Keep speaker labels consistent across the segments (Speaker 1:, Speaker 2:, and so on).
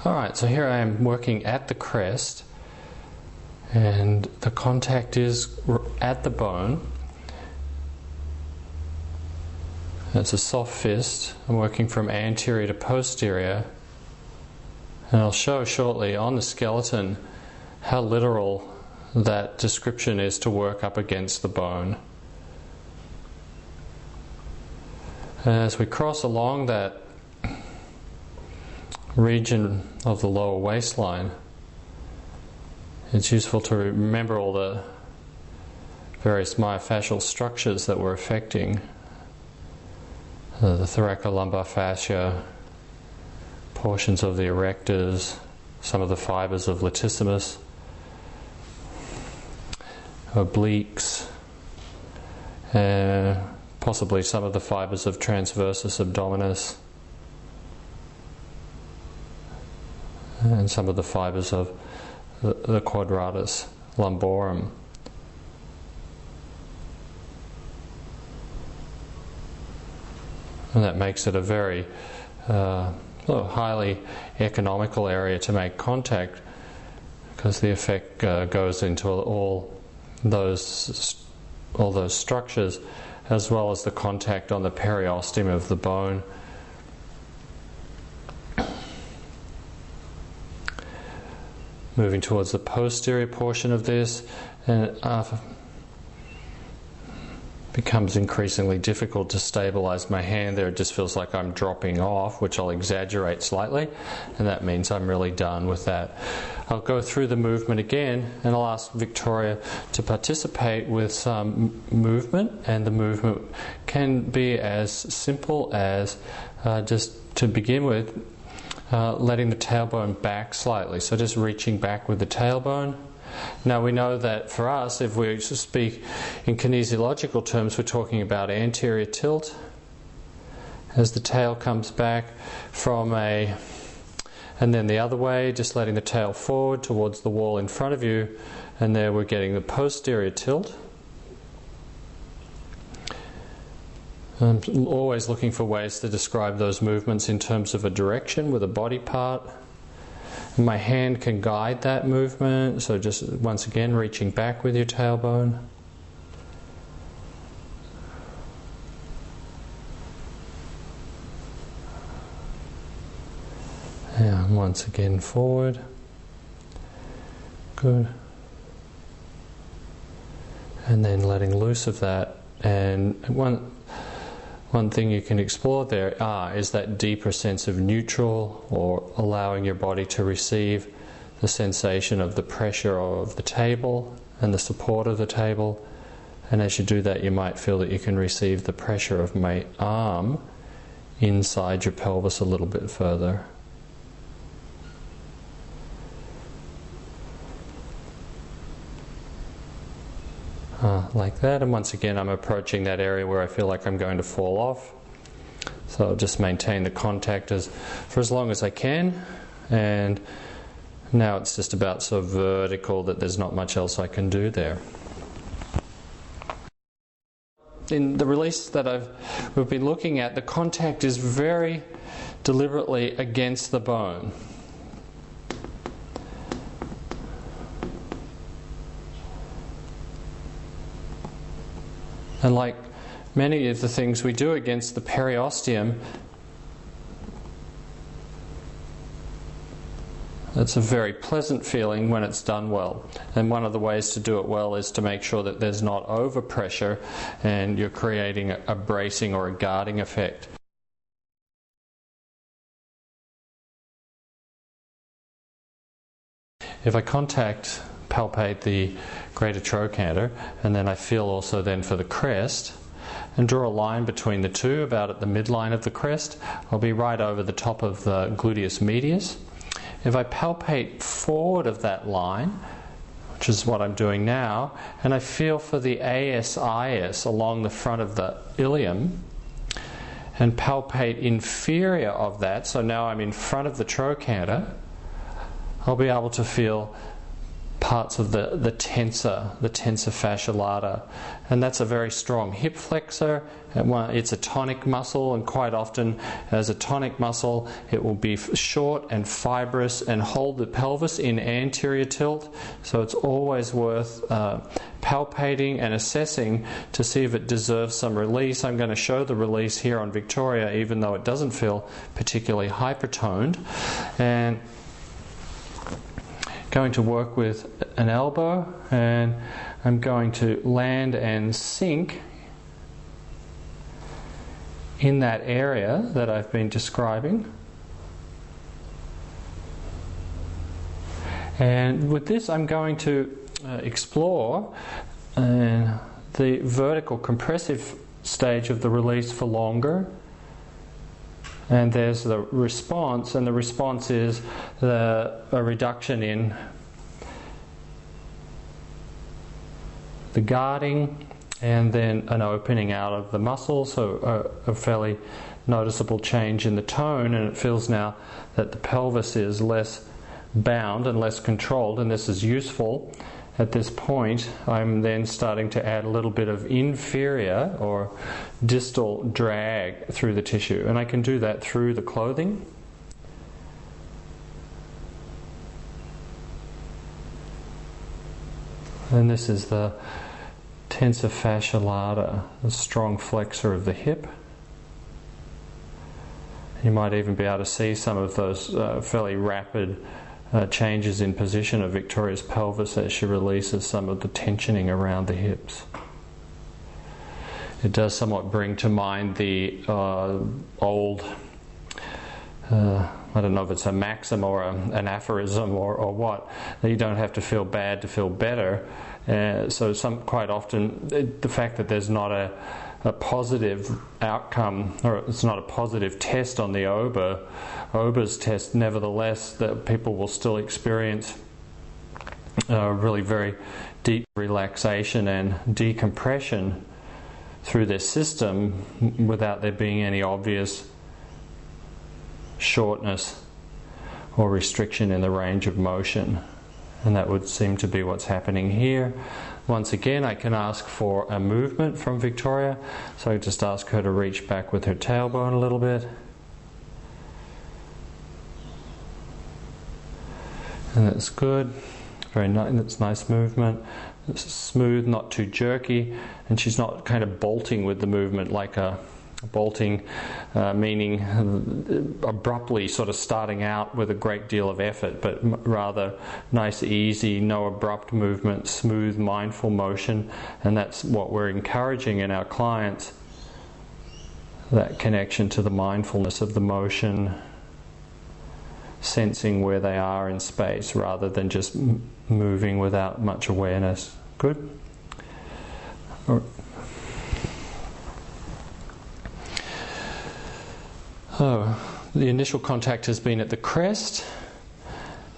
Speaker 1: Alright, so here I am working at the crest, and the contact is at the bone. It's a soft fist. I'm working from anterior to posterior, and I'll show shortly on the skeleton how literal that description is to work up against the bone. And as we cross along that region of the lower waistline, it's useful to remember all the various myofascial structures that we're affecting. The thoracolumbar fascia, portions of the erectors, some of the fibers of latissimus, obliques, possibly some of the fibers of transversus abdominis, and some of the fibers of the quadratus lumborum. And that makes it a very highly economical area to make contact, because the effect goes into all those structures, as well as the contact on the periosteum of the bone. Moving towards the posterior portion of this, and becomes increasingly difficult to stabilize my hand there. It just feels like I'm dropping off, which I'll exaggerate slightly, and that means I'm really done with that. I'll go through the movement again, and I'll ask Victoria to participate with some movement, and the movement can be as simple as just to begin with letting the tailbone back slightly, so just reaching back with the tailbone. Now we know that for us, if we speak in kinesiological terms, we're talking about anterior tilt as the tail comes back from and then the other way, just letting the tail forward towards the wall in front of you, and there we're getting the posterior tilt. I'm always looking for ways to describe those movements in terms of a direction with a body part. My hand can guide that movement, so just once again reaching back with your tailbone. And once again forward. Good. And then letting loose of that. And one thing you can explore there is that deeper sense of neutral, or allowing your body to receive the sensation of the pressure of the table and the support of the table. And as you do that, you might feel that you can receive the pressure of my arm inside your pelvis a little bit further. Like that, and once again I'm approaching that area where I feel like I'm going to fall off, so I'll just maintain the contact for as long as I can, and now it's just about so vertical that there's not much else I can do there. In the release that we've been looking at, the contact is very deliberately against the bone. And like many of the things we do against the periosteum, it's a very pleasant feeling when it's done well. And one of the ways to do it well is to make sure that there's not overpressure and you're creating a bracing or a guarding effect. If I palpate the greater trochanter, and then I feel also then for the crest, and draw a line between the two about at the midline of the crest, I'll be right over the top of the gluteus medius. If I palpate forward of that line, which is what I'm doing now, and I feel for the ASIS along the front of the ilium, and palpate inferior of that, so now I'm in front of the trochanter, I'll be able to feel parts of the tensor fascia lata, and that's a very strong hip flexor. It's a tonic muscle, and quite often as a tonic muscle it will be short and fibrous and hold the pelvis in anterior tilt, so it's always worth palpating and assessing to see if it deserves some release. I'm going to show the release here on Victoria, even though it doesn't feel particularly hypertoned. And going to work with an elbow, and I'm going to land and sink in that area that I've been describing. And with this I'm going to explore the vertical compressive stage of the release for longer. And there's the response, and the response is a reduction in the guarding and then an opening out of the muscle, so a fairly noticeable change in the tone, and it feels now that the pelvis is less bound and less controlled, and this is useful. At this point, I'm then starting to add a little bit of inferior or distal drag through the tissue, and I can do that through the clothing. And this is the tensor fascia lata, the strong flexor of the hip. You might even be able to see some of those fairly rapid changes in position of Victoria's pelvis as she releases some of the tensioning around the hips. It does somewhat bring to mind the old, I don't know if it's a maxim or an aphorism or what, that you don't have to feel bad to feel better. So quite often the fact that there's not a positive outcome, or it's not a positive test on the Ober's test, nevertheless that people will still experience really very deep relaxation and decompression through their system without there being any obvious shortness or restriction in the range of motion. And that would seem to be what's happening here. Once again, I can ask for a movement from Victoria, so I just ask her to reach back with her tailbone a little bit. And that's good. Very nice. That's nice movement. It's smooth, not too jerky, and she's not kind of bolting with the movement like a bolting, meaning abruptly sort of starting out with a great deal of effort, but rather nice, easy, no abrupt movement, smooth, mindful motion, and that's what we're encouraging in our clients, that connection to the mindfulness of the motion, sensing where they are in space rather than just moving without much awareness. Good? The initial contact has been at the crest.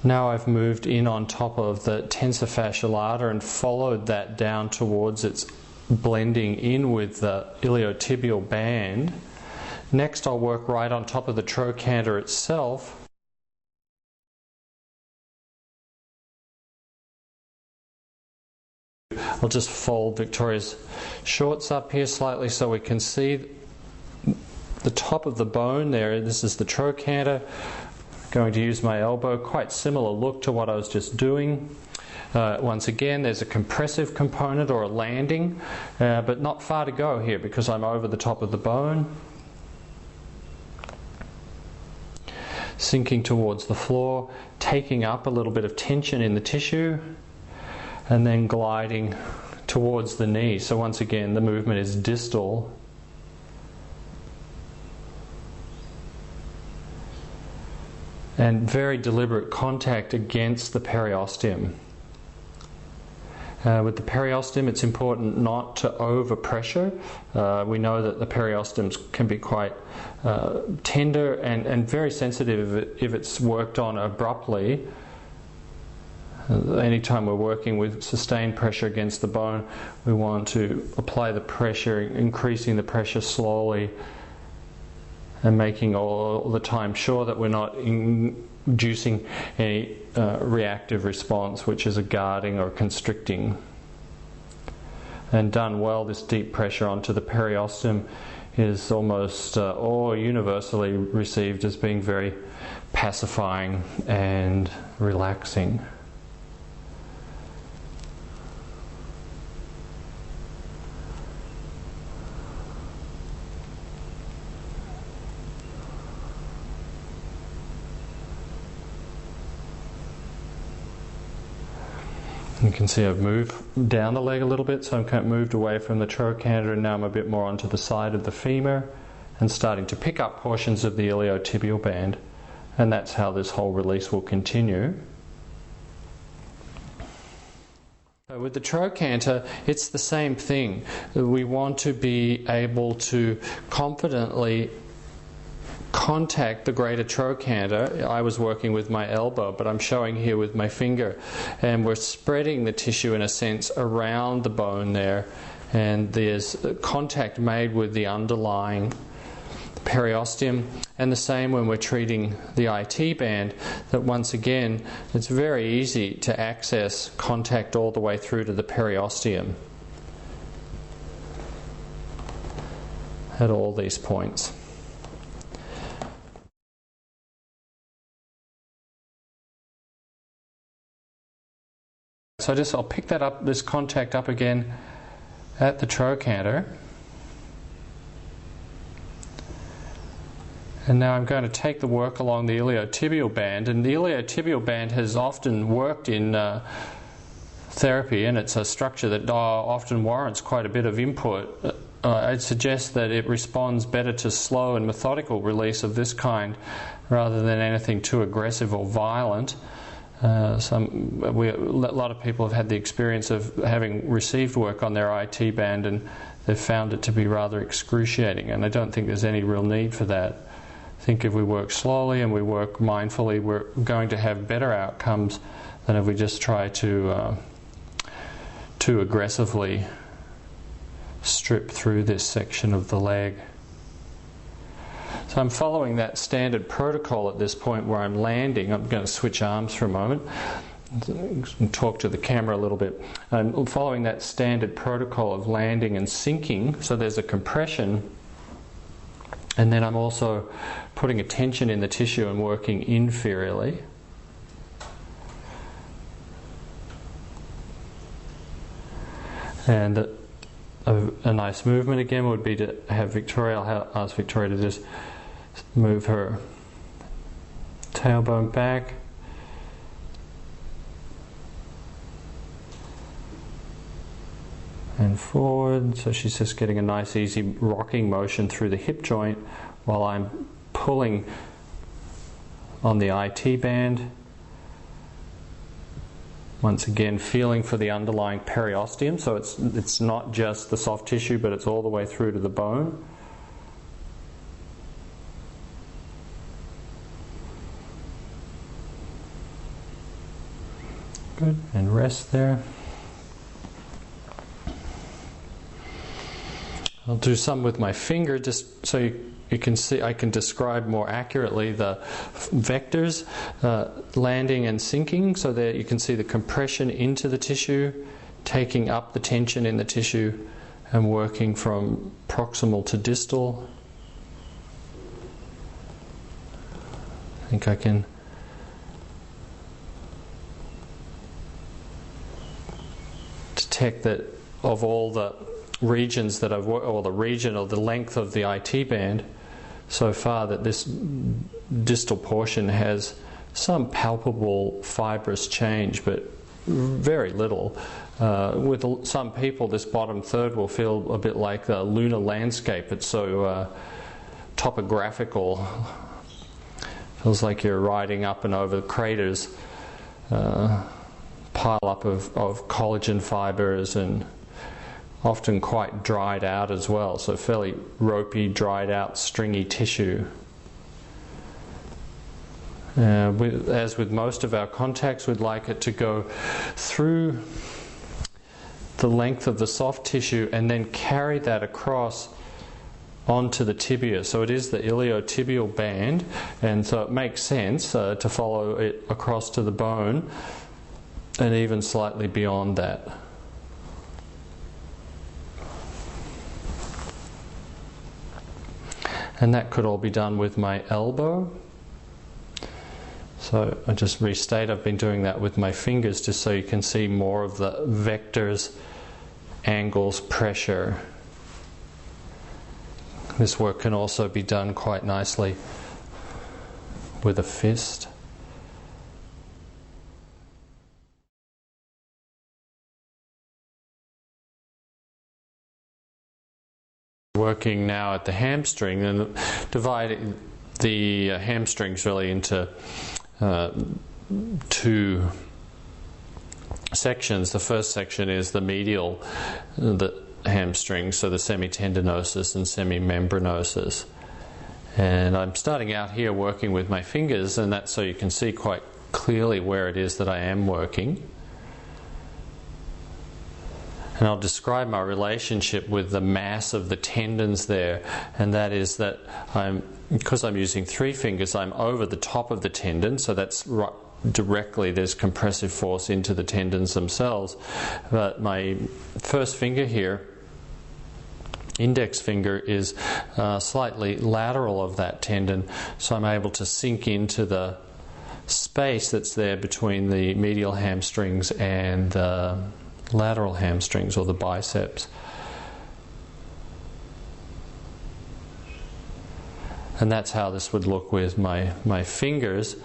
Speaker 1: Now I've moved in on top of the tensor fascia lata and followed that down towards its blending in with the iliotibial band. Next I'll work right on top of the trochanter itself. I'll just fold Victoria's shorts up here slightly so we can see the top of the bone there. This is the trochanter. Going to use my elbow, quite similar look to what I was just doing. Once again, there's a compressive component or a landing, but not far to go here because I'm over the top of the bone. Sinking towards the floor, taking up a little bit of tension in the tissue, and then gliding towards the knee. So once again, the movement is distal. And very deliberate contact against the periosteum. With the periosteum, it's important not to overpressure. We know that the periosteums can be quite tender and very sensitive if it's worked on abruptly. Anytime we're working with sustained pressure against the bone, we want to apply the pressure, increasing the pressure slowly and making all the time sure that we're not inducing any reactive response, which is a guarding or constricting. And done well, this deep pressure onto the periosteum is almost or universally received as being very pacifying and relaxing. You can see I've moved down the leg a little bit, so I'm kind of moved away from the trochanter, and now I'm a bit more onto the side of the femur and starting to pick up portions of the iliotibial band, and that's how this whole release will continue. So with the trochanter, it's the same thing. We want to be able to confidently contact the greater trochanter. I was working with my elbow, but I'm showing here with my finger, and we're spreading the tissue in a sense around the bone there, and there's contact made with the underlying periosteum. And the same when we're treating the IT band, that once again it's very easy to access contact all the way through to the periosteum at all these points. So I'll pick that up, this contact up again at the trochanter. And now I'm going to take the work along the iliotibial band, and the iliotibial band has often worked in therapy, and it's a structure that often warrants quite a bit of input. I'd suggest that it responds better to slow and methodical release of this kind rather than anything too aggressive or violent. A lot of people have had the experience of having received work on their IT band, and they've found it to be rather excruciating, and I don't think there's any real need for that. I think if we work slowly and we work mindfully, we're going to have better outcomes than if we just try to aggressively strip through this section of the leg. So I'm following that standard protocol at this point where I'm landing. I'm going to switch arms for a moment and talk to the camera a little bit. I'm following that standard protocol of landing and sinking. So there's a compression, and then I'm also putting a tension in the tissue and working inferiorly. And a nice movement again would be to have Victoria, I'll ask Victoria to just move her tailbone back. And forward, so she's just getting a nice easy rocking motion through the hip joint while I'm pulling on the IT band. Once again, feeling for the underlying periosteum, so it's not just the soft tissue, but it's all the way through to the bone. Good, and rest there. I'll do some with my finger just so you can see, I can describe more accurately the vectors, landing and sinking, so that you can see the compression into the tissue, taking up the tension in the tissue, and working from proximal to distal. I think I can detect that of all the regions that I've worked, or the region or the length of the IT band so far, that this distal portion has some palpable fibrous change, but very little. With some people, this bottom third will feel a bit like a lunar landscape. It's so topographical. Feels like you're riding up and over craters, pile up of collagen fibers, and often quite dried out as well, so fairly ropey, dried out, stringy tissue. As with most of our contacts, we'd like it to go through the length of the soft tissue and then carry that across onto the tibia. So it is the iliotibial band, and so it makes sense to follow it across to the bone and even slightly beyond that. And that could all be done with my elbow. So I just restate, I've been doing that with my fingers just so you can see more of the vectors, angles, pressure. This work can also be done quite nicely with a fist. Working now at the hamstring, and dividing the hamstrings really into two sections. The first section is the medial, the hamstrings, so the semitendinosus and semimembranosus. And I'm starting out here working with my fingers, and that's so you can see quite clearly where it is that I am working. And I'll describe my relationship with the mass of the tendons there, and that is that because I'm using three fingers, I'm over the top of the tendon, so that's directly there's compressive force into the tendons themselves. But my first finger here, index finger, is slightly lateral of that tendon, so I'm able to sink into the space that's there between the medial hamstrings and the lateral hamstrings, or the biceps. And that's how this would look with my fingers.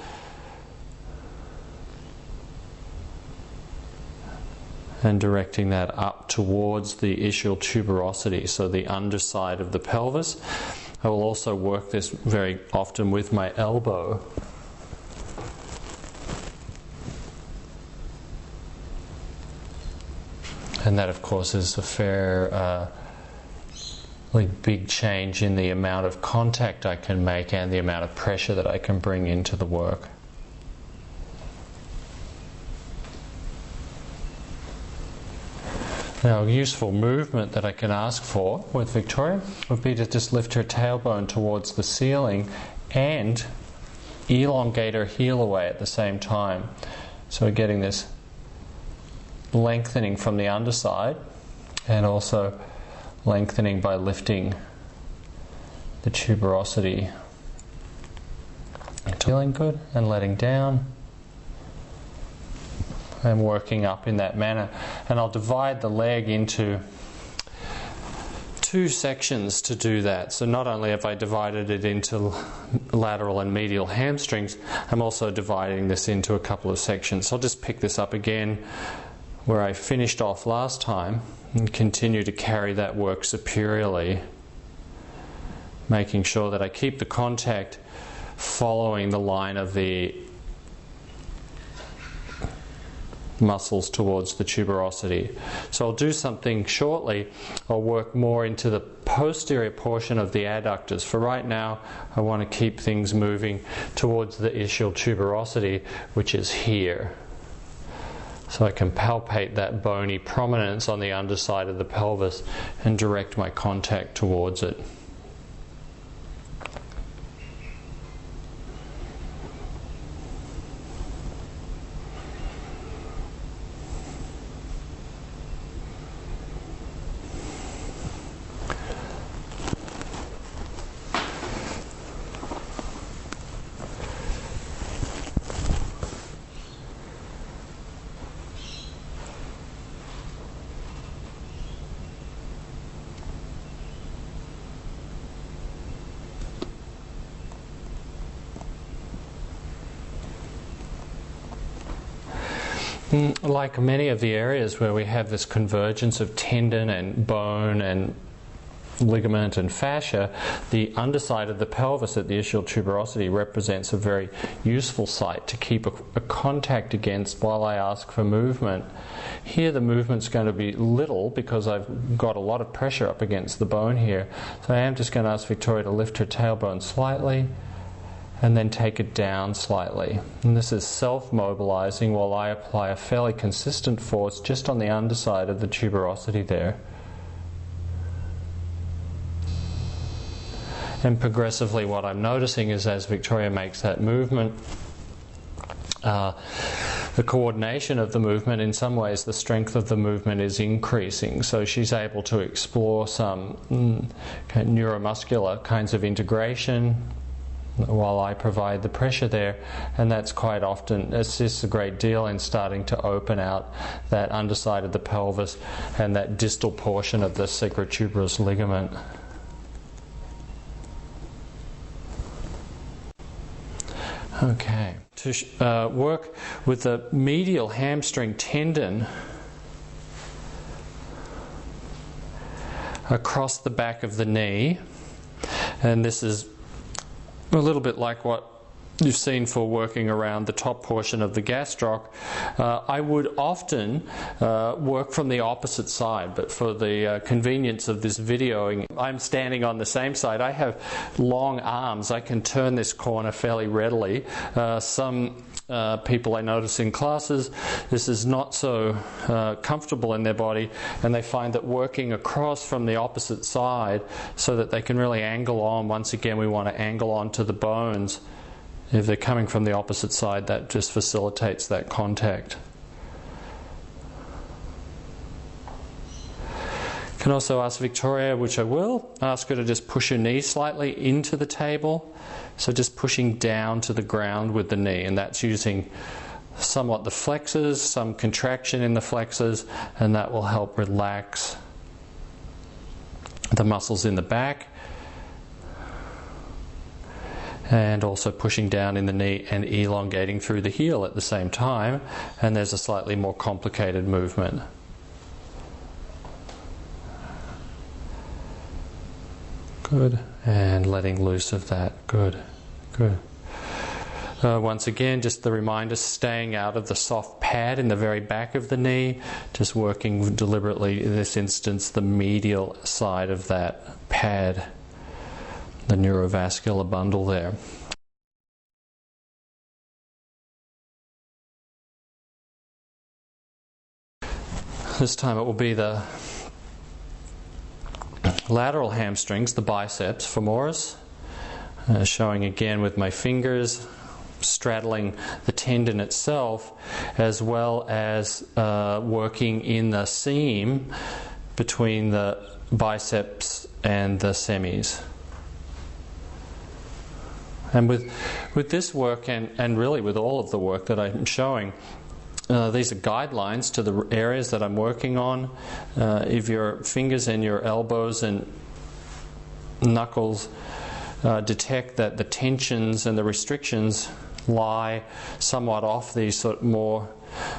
Speaker 1: And directing that up towards the ischial tuberosity, so the underside of the pelvis. I will also work this very often with my elbow. And that, of course, is a fairly big change in the amount of contact I can make and the amount of pressure that I can bring into the work. Now, a useful movement that I can ask for with Victoria would be to just lift her tailbone towards the ceiling and elongate her heel away at the same time. So we're getting this lengthening from the underside, and also lengthening by lifting the tuberosity. Feeling good, and letting down, and working up in that manner. And I'll divide the leg into two sections to do that. So not only have I divided it into lateral and medial hamstrings, I'm also dividing this into a couple of sections. So I'll just pick this up again where I finished off last time and continue to carry that work superiorly, making sure that I keep the contact following the line of the muscles towards the tuberosity. So I'll do something shortly. I'll work more into the posterior portion of the adductors. For right now, I want to keep things moving towards the ischial tuberosity, which is here. So I can palpate that bony prominence on the underside of the pelvis and direct my contact towards it. Like many of the areas where we have this convergence of tendon and bone and ligament and fascia, the underside of the pelvis at the ischial tuberosity represents a very useful site to keep a contact against while I ask for movement. Here the movement's going to be little because I've got a lot of pressure up against the bone here. So I am just going to ask Victoria to lift her tailbone slightly and then take it down slightly. And this is self-mobilizing while I apply a fairly consistent force just on the underside of the tuberosity there. And progressively what I'm noticing is as Victoria makes that movement, the coordination of the movement, in some ways the strength of the movement is increasing. So she's able to explore some neuromuscular kinds of integration while I provide the pressure there, and that's quite often assists a great deal in starting to open out that underside of the pelvis and that distal portion of the sacrotuberous ligament. Okay, to work with the medial hamstring tendon across the back of the knee, and this is a little bit like what you've seen for working around the top portion of the gastroc. I would often work from the opposite side, but for the convenience of this videoing, I'm standing on the same side. I have long arms. I can turn this corner fairly readily. Some people I notice in classes, this is not so comfortable in their body, and they find that working across from the opposite side so that they can really angle on. Once again, we want to angle onto the bones. If they're coming from the opposite side, that just facilitates that contact. Can also ask Victoria, which I will, ask her to just push her knee slightly into the table. So just pushing down to the ground with the knee, and that's using somewhat the flexors, some contraction in the flexors, and that will help relax the muscles in the back. And also pushing down in the knee and elongating through the heel at the same time, and there's a slightly more complicated movement. Good, and letting loose of that. Good, good. Once again, just the reminder, staying out of the soft pad in the very back of the knee, just working deliberately, in this instance, the medial side of that pad, the neurovascular bundle there. This time it will be the lateral hamstrings, the biceps femoris, showing again with my fingers, straddling the tendon itself, as well as working in the seam between the biceps and the semis. And with this work, and really with all of the work that I'm showing, these are guidelines to the areas that I'm working on. If your fingers and your elbows and knuckles detect that the tensions and the restrictions lie somewhat off these sort of more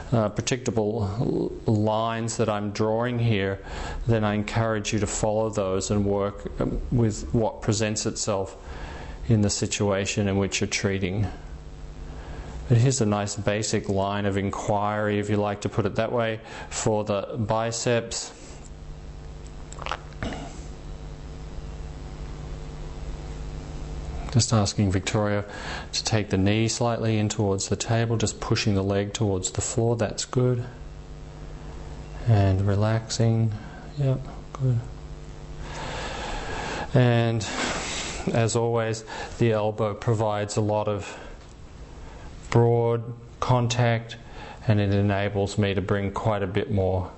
Speaker 1: predictable lines that I'm drawing here, then I encourage you to follow those and work with what presents itself in the situation in which you're treating. But here's a nice basic line of inquiry, if you like to put it that way, for the biceps. Just asking Victoria to take the knee slightly in towards the table, just pushing the leg towards the floor, that's good. And relaxing, yep, good. And as always, the elbow provides a lot of broad contact, and it enables me to bring quite a bit more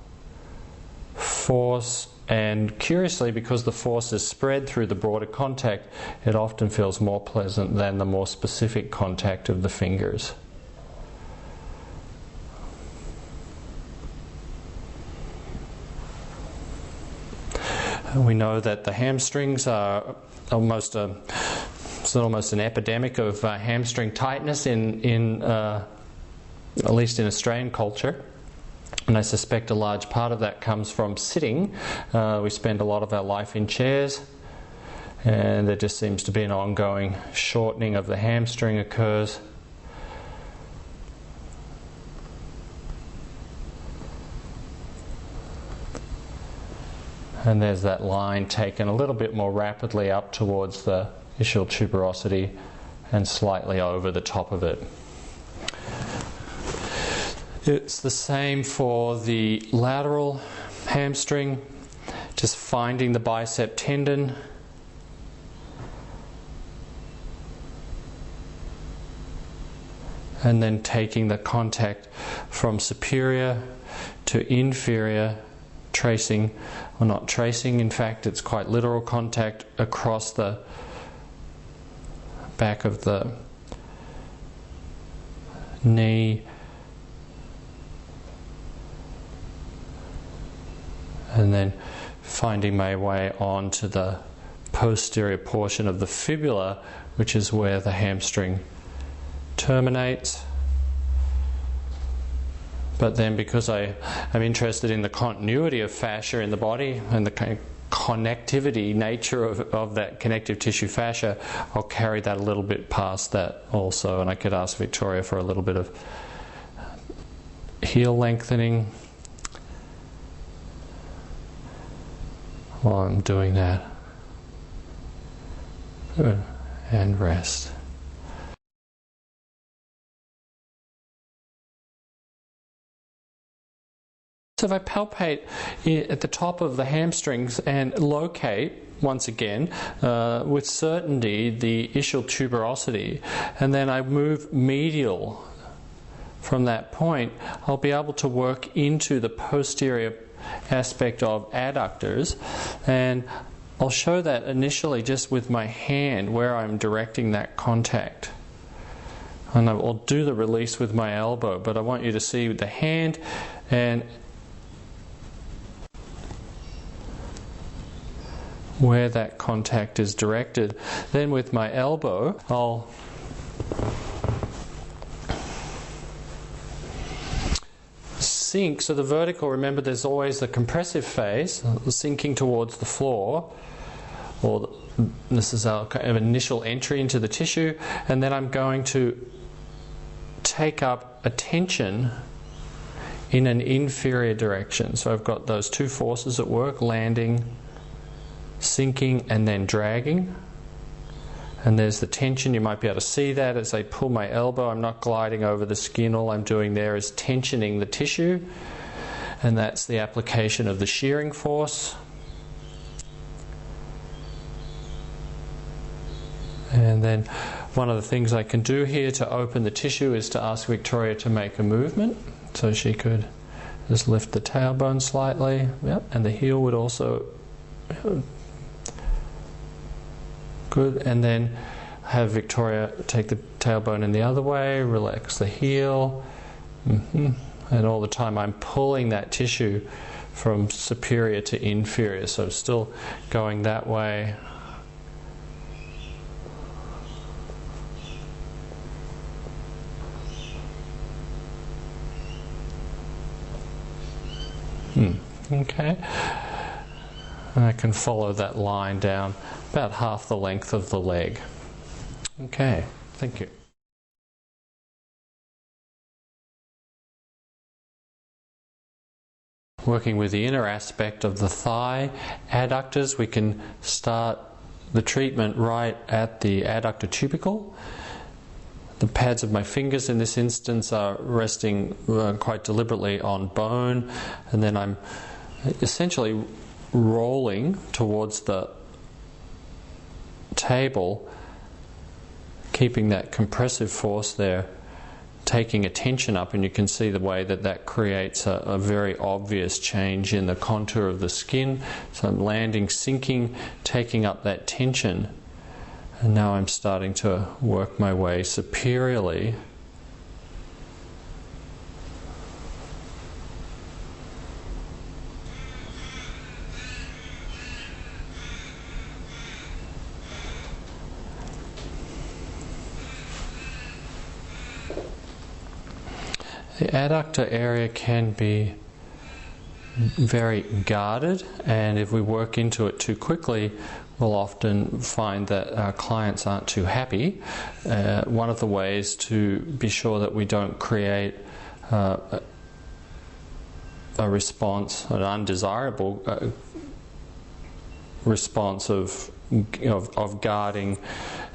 Speaker 1: force. And curiously, because the force is spread through the broader contact, it often feels more pleasant than the more specific contact of the fingers. We know that the hamstrings are almost it's almost an epidemic of hamstring tightness in at least in Australian culture, and I suspect a large part of that comes from sitting. We spend a lot of our life in chairs, and there just seems to be an ongoing shortening of the hamstring occurs. And there's that line taken a little bit more rapidly up towards the ischial tuberosity and slightly over the top of it. It's the same for the lateral hamstring, just finding the bicep tendon and then taking the contact from superior to inferior, tracing, or not tracing, in fact it's quite literal contact across the back of the knee, and then finding my way on to the posterior portion of the fibula, which is where the hamstring terminates. But then, because I am interested in the continuity of fascia in the body and the kind of connectivity nature of that connective tissue fascia, I'll carry that a little bit past that also, and I could ask Victoria for a little bit of heel lengthening while I'm doing that. Good. And rest. So if I palpate at the top of the hamstrings and locate, once again, with certainty the ischial tuberosity, and then I move medial from that point, I'll be able to work into the posterior aspect of adductors, and I'll show that initially just with my hand where I'm directing that contact. And I'll do the release with my elbow, but I want you to see the hand and where that contact is directed. Then with my elbow, I'll sink. So the vertical, remember there's always the compressive phase, sinking towards the floor, or this is our kind of initial entry into the tissue, and then I'm going to take up a tension in an inferior direction. So I've got those two forces at work, landing, sinking, and then dragging. And there's the tension. You might be able to see that as I pull my elbow. I'm not gliding over the skin. All I'm doing there is tensioning the tissue, and that's the application of the shearing force. And then one of the things I can do here to open the tissue is to ask Victoria to make a movement. So she could just lift the tailbone slightly, yep, and the heel would also, good, and then have Victoria take the tailbone in the other way, relax the heel, and all the time I'm pulling that tissue from superior to inferior, so still going that way. Okay, and I can follow that line down about half the length of the leg. Okay, thank you. Working with the inner aspect of the thigh adductors, we can start the treatment right at the adductor tubercle. The pads of my fingers in this instance are resting quite deliberately on bone, and then I'm essentially rolling towards the table, keeping that compressive force there, taking a tension up, and you can see the way that that creates a very obvious change in the contour of the skin. So I'm landing, sinking, taking up that tension, and now I'm starting to work my way superiorly The adductor area can be very guarded, and if we work into it too quickly, we'll often find that our clients aren't too happy. One of the ways to be sure that we don't create a response, an undesirable response of guarding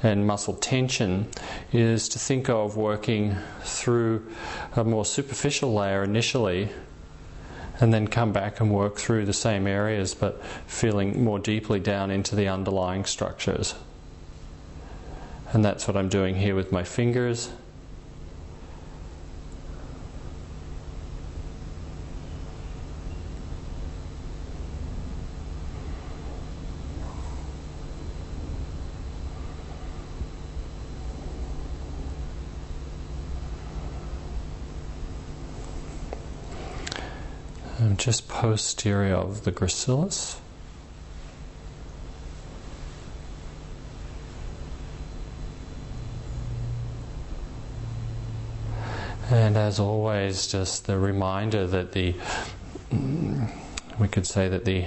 Speaker 1: and muscle tension, is to think of working through a more superficial layer initially, and then come back and work through the same areas but feeling more deeply down into the underlying structures. And that's what I'm doing here with my fingers. just posterior of the gracilis. And as always, just the reminder that we could say that the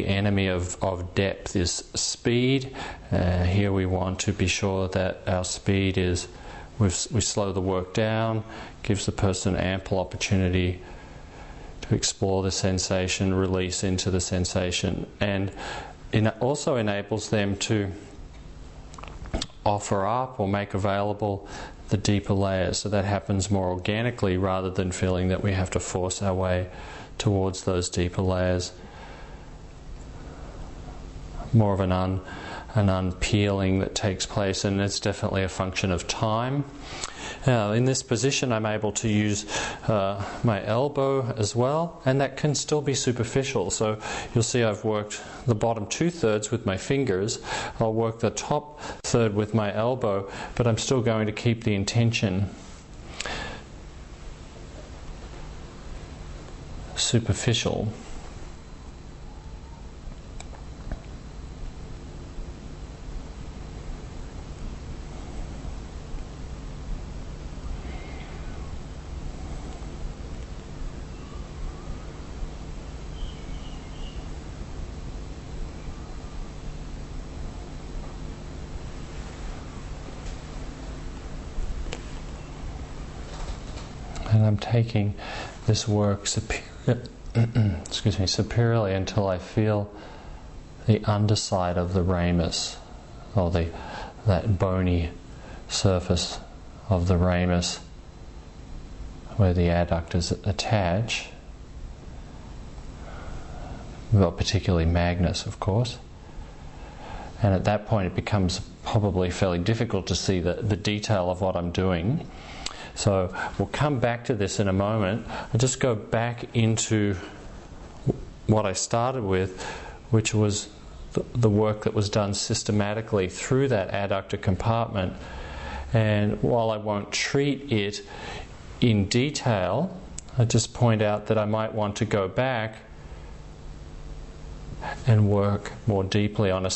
Speaker 1: enemy of depth is speed. Here we want to be sure that our speed is, we slow the work down, gives the person ample opportunity to explore the sensation, release into the sensation, and also enables them to offer up or make available the deeper layers, so that happens more organically rather than feeling that we have to force our way towards those deeper layers. More of an unpeeling that takes place, and it's definitely a function of time. Now, in this position I'm able to use my elbow as well, and that can still be superficial. So you'll see I've worked the bottom 2/3 with my fingers. I'll work the top third with my elbow, but I'm still going to keep the intention superficial. And I'm taking this work superiorly until I feel the underside of the ramus, or that bony surface of the ramus where the adductors attach, well, particularly magnus, of course. And at that point it becomes probably fairly difficult to see the detail of what I'm doing. So we'll come back to this in a moment. I'll just go back into what I started with, which was the work that was done systematically through that adductor compartment. And while I won't treat it in detail, I just point out that I might want to go back and work more deeply on a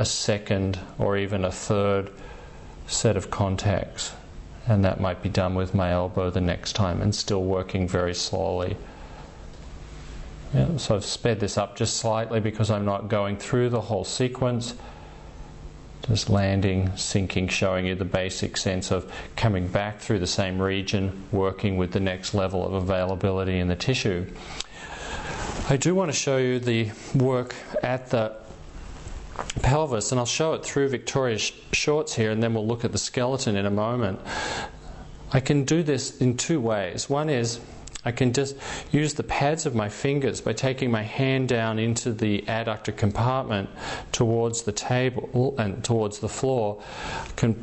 Speaker 1: second or even a third set of contacts. And that might be done with my elbow the next time, and still working very slowly. Yeah, so I've sped this up just slightly because I'm not going through the whole sequence. Just landing, sinking, showing you the basic sense of coming back through the same region, working with the next level of availability in the tissue. I do want to show you the work at the pelvis, and I'll show it through Victoria's shorts here, and then we'll look at the skeleton in a moment. I can do this in two ways. One is I can just use the pads of my fingers by taking my hand down into the adductor compartment towards the table and towards the floor. I can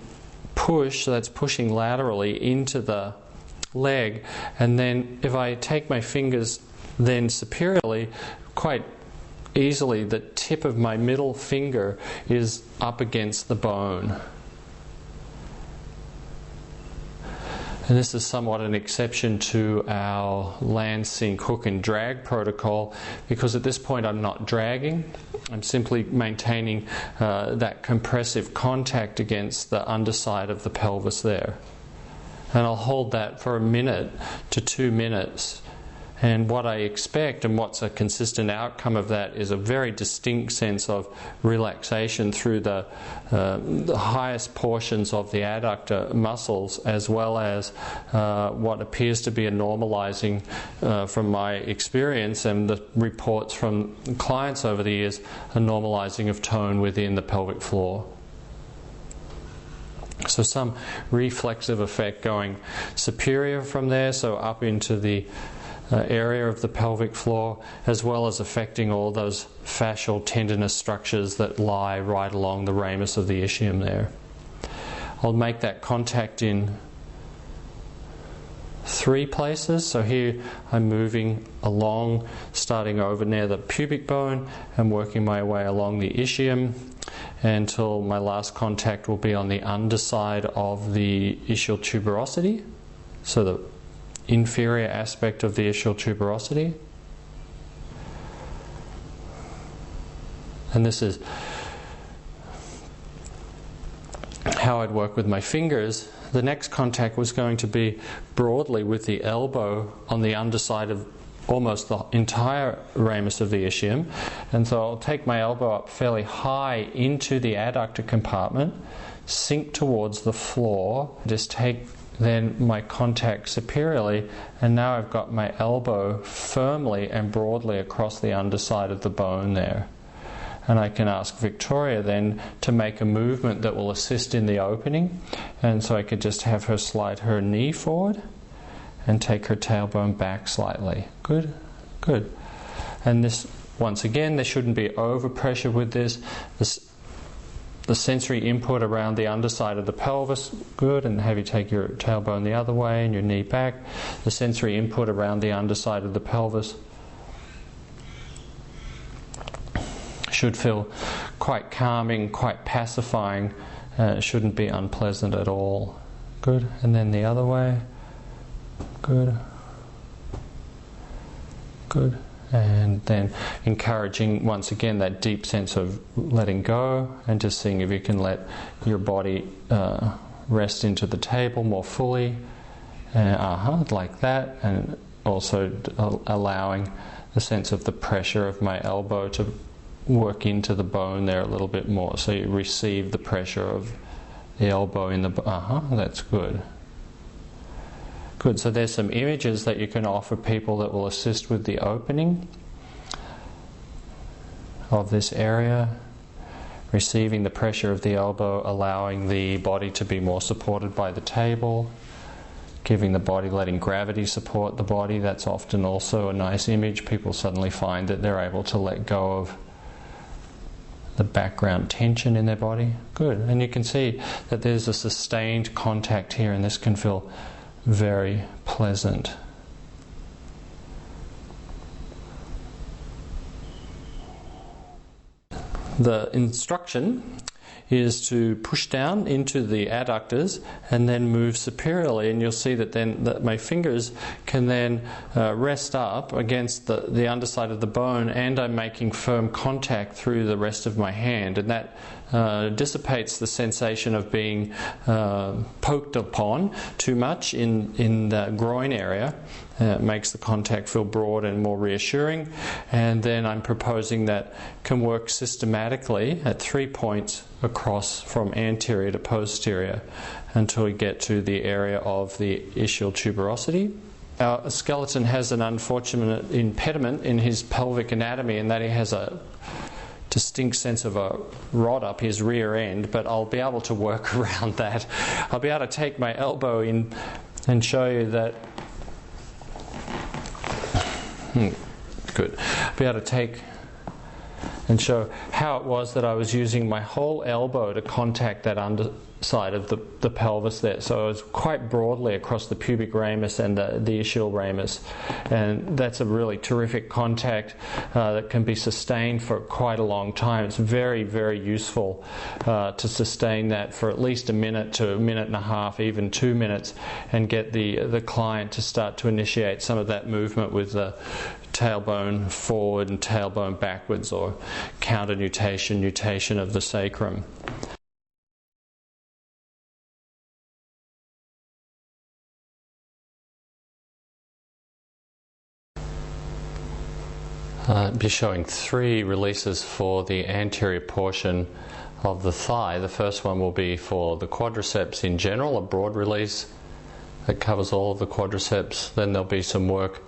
Speaker 1: push, so that's pushing laterally into the leg, and then if I take my fingers then superiorly, quite easily the tip of my middle finger is up against the bone. And this is somewhat an exception to our land, sink, hook and drag protocol, because at this point I'm not dragging, I'm simply maintaining that compressive contact against the underside of the pelvis there. And I'll hold that for 1 minute to 2 minutes. And what I expect, and what's a consistent outcome of that, is a very distinct sense of relaxation through the highest portions of the adductor muscles, as well as what appears to be a normalizing from my experience and the reports from clients over the years, a normalizing of tone within the pelvic floor. So some reflexive effect going superior from there, so up into the area of the pelvic floor, as well as affecting all those fascial tendinous structures that lie right along the ramus of the ischium there. I'll make that contact in 3 places. So here I'm moving along, starting over near the pubic bone and working my way along the ischium until my last contact will be on the underside of the ischial tuberosity. So the inferior aspect of the ischial tuberosity. And this is how I'd work with my fingers. The next contact was going to be broadly with the elbow on the underside of almost the entire ramus of the ischium. And so I'll take my elbow up fairly high into the adductor compartment, sink towards the floor, just take then my contact superiorly, and now I've got my elbow firmly and broadly across the underside of the bone there. And I can ask Victoria then to make a movement that will assist in the opening. And so I could just have her slide her knee forward and take her tailbone back slightly. Good, good. And this, once again, there shouldn't be overpressure with this. The sensory input around the underside of the pelvis, good, and have you take your tailbone the other way and your knee back. The sensory input around the underside of the pelvis should feel quite calming, quite pacifying. Shouldn't be unpleasant at all. Good, and then the other way. Good. Good. And then encouraging, once again, that deep sense of letting go and just seeing if you can let your body rest into the table more fully. Like that. And also allowing the sense of the pressure of my elbow to work into the bone there a little bit more. So you receive the pressure of the elbow in the... that's good. Good, so there's some images that you can offer people that will assist with the opening of this area, receiving the pressure of the elbow, allowing the body to be more supported by the table, giving the body, letting gravity support the body. That's often also a nice image. People suddenly find that they're able to let go of the background tension in their body. Good, and you can see that there's a sustained contact here, and this can feel very pleasant. The instruction is to push down into the adductors and then move superiorly, and you'll see that then that my fingers can then rest up against the underside of the bone, and I'm making firm contact through the rest of my hand, and that dissipates the sensation of being poked upon too much in the groin area. It makes the contact feel broad and more reassuring. And then I'm proposing that can work systematically at 3 points across from anterior to posterior until we get to the area of the ischial tuberosity. Our skeleton has an unfortunate impediment in his pelvic anatomy, in that he has a distinct sense of a rod up his rear end, but I'll be able to work around that. I'll be able to take my elbow in and show you that. Good. I'll be able to take and show how it was that I was using my whole elbow to contact that underside of the pelvis there. So it was quite broadly across the pubic ramus and the ischial ramus. And that's a really terrific contact that can be sustained for quite a long time. It's very, very useful to sustain that for at least a minute to a minute and a half, even 2 minutes, and get the client to start to initiate some of that movement with the tailbone forward and tailbone backwards, or counter nutation of the sacrum. I'll be showing 3 releases for the anterior portion of the thigh. The first one will be for the quadriceps in general, a broad release that covers all of the quadriceps. Then there'll be some work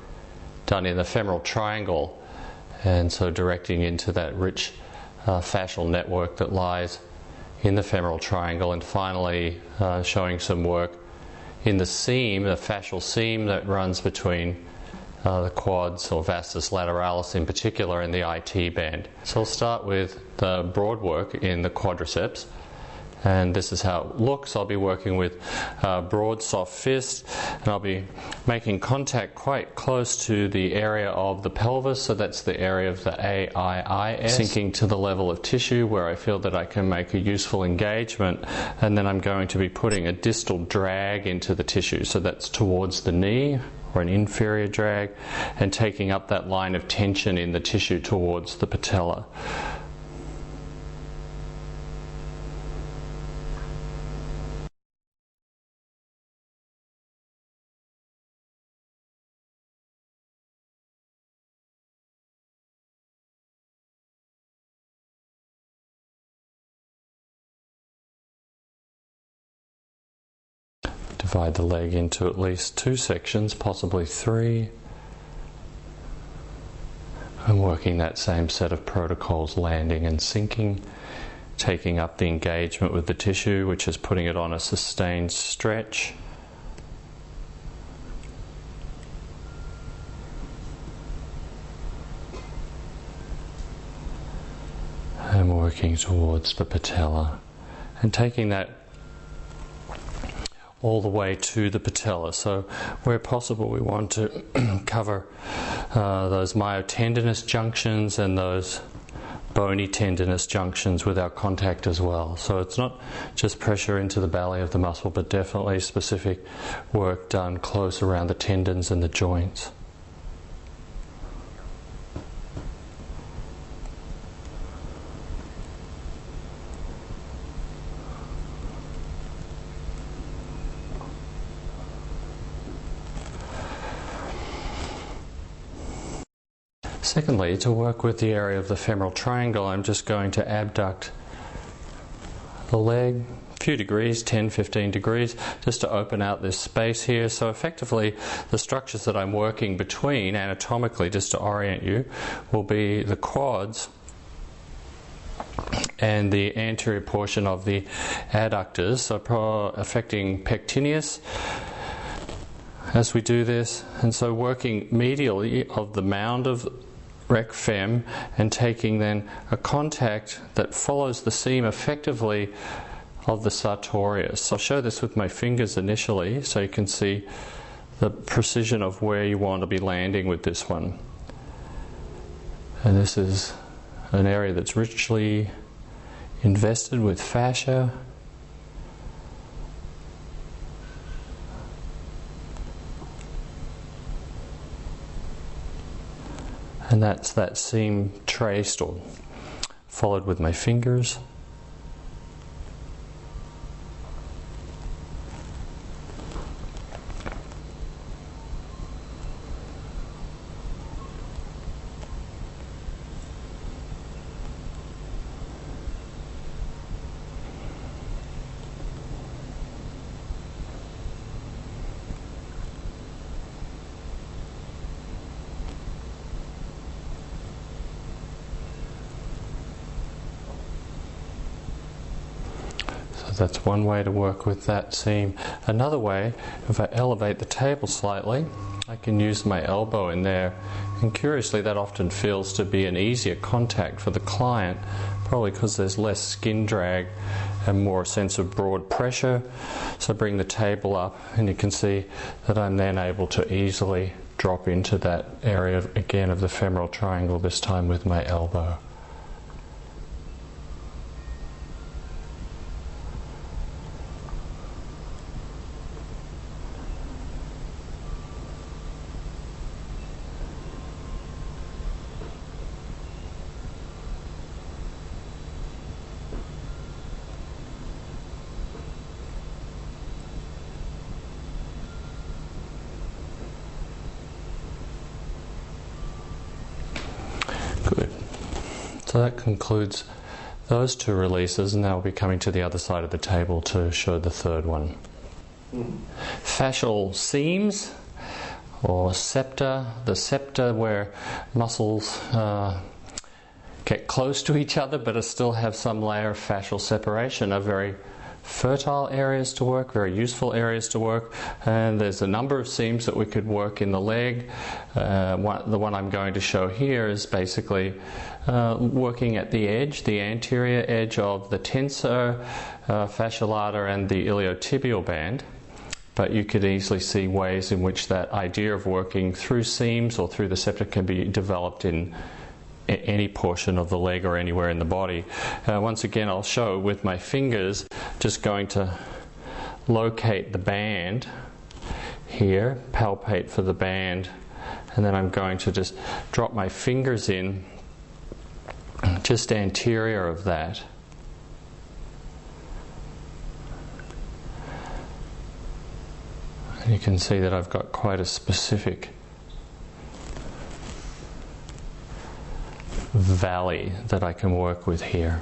Speaker 1: done in the femoral triangle, and so directing into that rich fascial network that lies in the femoral triangle, and finally showing some work in the seam, the fascial seam that runs between the quads, or vastus lateralis in particular, and the IT band. So I'll start with the broad work in the quadriceps. And this is how it looks. I'll be working with broad, soft fist, and I'll be making contact quite close to the area of the pelvis, so that's the area of the AIIS, sinking to the level of tissue where I feel that I can make a useful engagement, and then I'm going to be putting a distal drag into the tissue, so that's towards the knee, or an inferior drag, and taking up that line of tension in the tissue towards the patella. Divide the leg into at least 2 sections, possibly 3, and working that same set of protocols, landing and sinking, taking up the engagement with the tissue, which is putting it on a sustained stretch, and working towards the patella, and taking that all the way to the patella. So where possible we want to cover those myotendinous junctions and those bony tendinous junctions with our contact as well. So it's not just pressure into the belly of the muscle, but definitely specific work done close around the tendons and the joints. Secondly, to work with the area of the femoral triangle, I'm just going to abduct the leg a few degrees, 10-15 degrees, just to open out this space here. So effectively, the structures that I'm working between anatomically, just to orient you, will be the quads and the anterior portion of the adductors, so affecting pectineus as we do this. And so working medially of the mound of rec fem and taking then a contact that follows the seam effectively of the sartorius. So I'll show this with my fingers initially so you can see the precision of where you want to be landing with this one. And this is an area that's richly invested with fascia. And that's that seam traced or followed with my fingers. That's one way to work with that seam. Another way, if I elevate the table slightly, I can use my elbow in there, and curiously that often feels to be an easier contact for the client, probably because there's less skin drag and more sense of broad pressure. So bring the table up and you can see that I'm then able to easily drop into that area again of the femoral triangle, this time with my elbow. Good. So that concludes those 2 releases, and now we'll be coming to the other side of the table to show the third one. Fascial seams, or septa. The septa where muscles get close to each other but still have some layer of fascial separation are very fertile areas to work, very useful areas to work, and there's a number of seams that we could work in the leg. The one I'm going to show here is basically working at the edge, the anterior edge of the tensor fasciolata and the iliotibial band. But you could easily see ways in which that idea of working through seams or through the septa can be developed in any portion of the leg or anywhere in the body. Once again, I'll show with my fingers, just going to locate the band here, palpate for the band, and then I'm going to just drop my fingers in just anterior of that. And you can see that I've got quite a specific valley that I can work with here.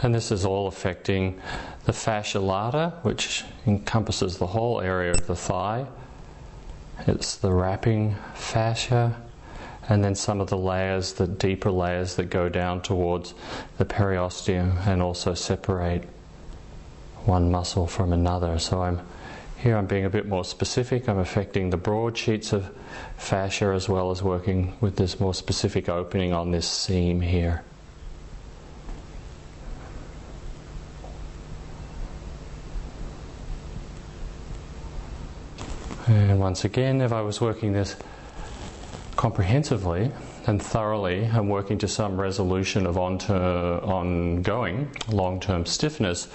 Speaker 1: And this is all affecting the fascia lata, which encompasses the whole area of the thigh. It's the wrapping fascia, and then some of the layers, the deeper layers that go down towards the periosteum and also separate one muscle from another. So I'm being a bit more specific. I'm affecting the broad sheets of fascia as well as working with this more specific opening on this seam here. And once again, if I was working this comprehensively and thoroughly and working to some resolution of ongoing long-term stiffness,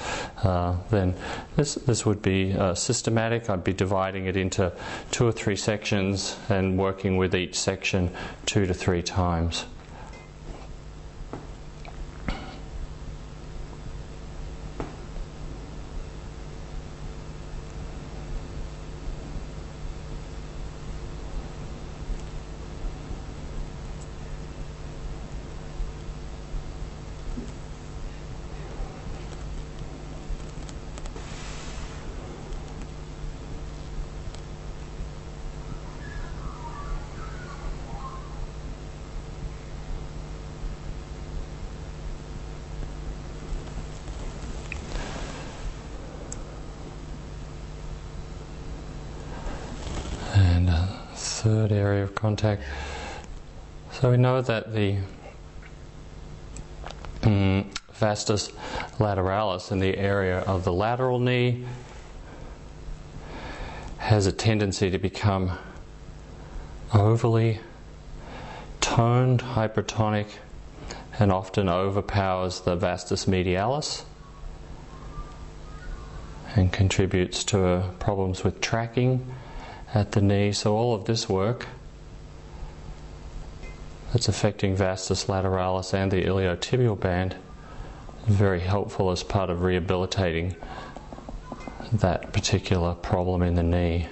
Speaker 1: then this would be systematic. I'd be dividing it into 2 or 3 sections and working with each section 2 to 3 times. Third area of contact. So we know that the vastus lateralis in the area of the lateral knee has a tendency to become overly toned, hypertonic, and often overpowers the vastus medialis and contributes to problems with tracking at the knee. So all of this work that's affecting vastus lateralis and the iliotibial band is very helpful as part of rehabilitating that particular problem in the knee.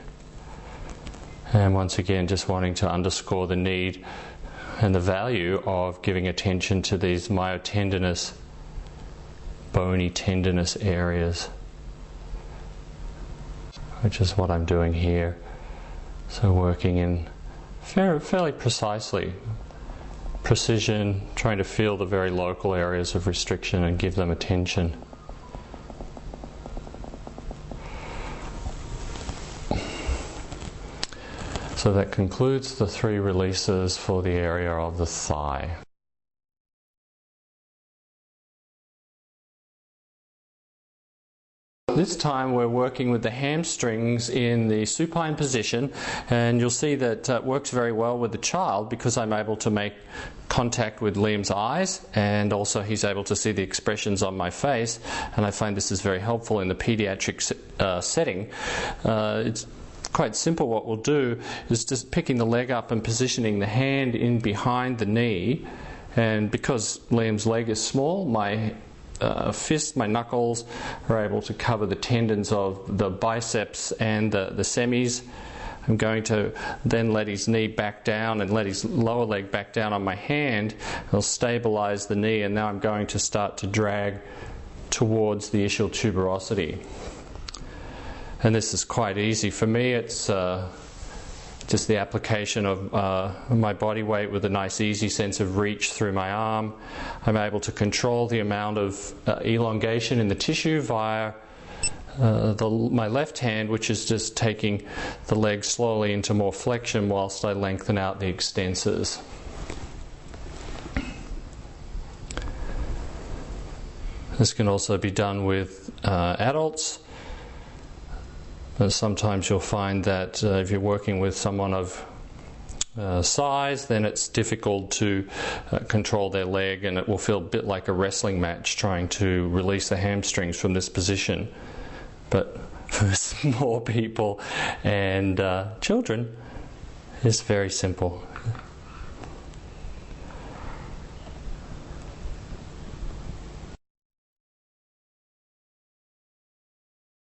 Speaker 1: And once again, just wanting to underscore the need and the value of giving attention to these myotendinous, bony tendinous areas, which is what I'm doing here. So working in fairly precisely, precision, trying to feel the very local areas of restriction and give them attention. So that concludes the 3 releases for the area of the thigh. This time we're working with the hamstrings in the supine position, and you'll see that it works very well with the child because I'm able to make contact with Liam's eyes, and also he's able to see the expressions on my face, and I find this is very helpful in the pediatric setting. It's quite simple. What we'll do is just picking the leg up and positioning the hand in behind the knee, and because Liam's leg is small, my fist, my knuckles are able to cover the tendons of the biceps and the semis. I'm going to then let his knee back down and let his lower leg back down on my hand. I'll stabilize the knee, and now I'm going to start to drag towards the ischial tuberosity. And this is quite easy for me. It's just the application of my body weight with a nice easy sense of reach through my arm. I'm able to control the amount of elongation in the tissue via my left hand, which is just taking the leg slowly into more flexion whilst I lengthen out the extensors. This can also be done with adults. But sometimes you'll find that if you're working with someone of size, then it's difficult to control their leg, and it will feel a bit like a wrestling match trying to release the hamstrings from this position. But for small people and children, it's very simple.